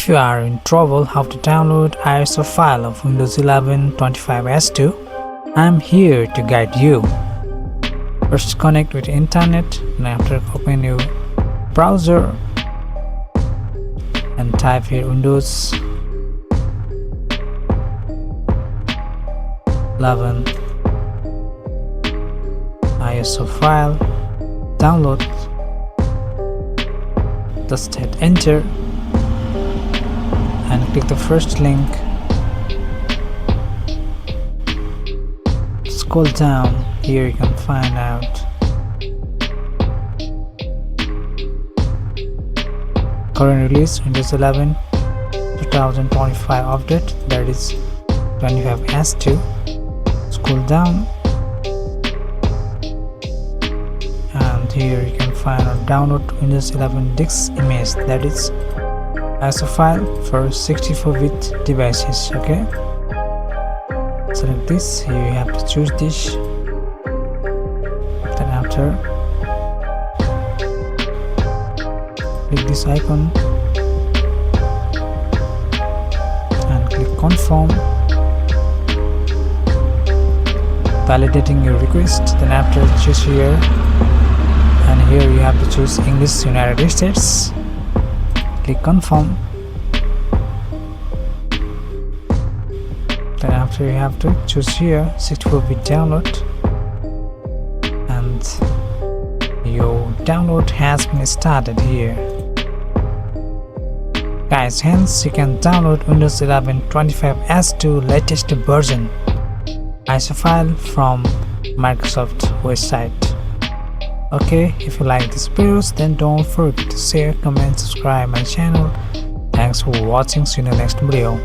If you are in trouble how to download ISO file of Windows 11 25S2, I am here to guide you. First connect with internet, and after open your browser and type here Windows 11 ISO file, download. Just hit enter and click the first link. Scroll down, here you can find out current release Windows 11 2025 update, that is 25S2. Scroll down and here you can find or download Windows 11 disk image, that is ISO file for 64-bit devices. Okay, select this. Here you have to choose this, then after click this icon and click confirm, validating your request. Then after choose here, and here you have to choose English United States. Click confirm. Then after you have to choose here 64-bit download, and your download has been started here. Guys, hence you can download Windows 11 25S2 latest version ISO file from Microsoft website. Okay, if you like this videos, then don't forget to share, comment, subscribe my channel. Thanks for watching. See you in the next video.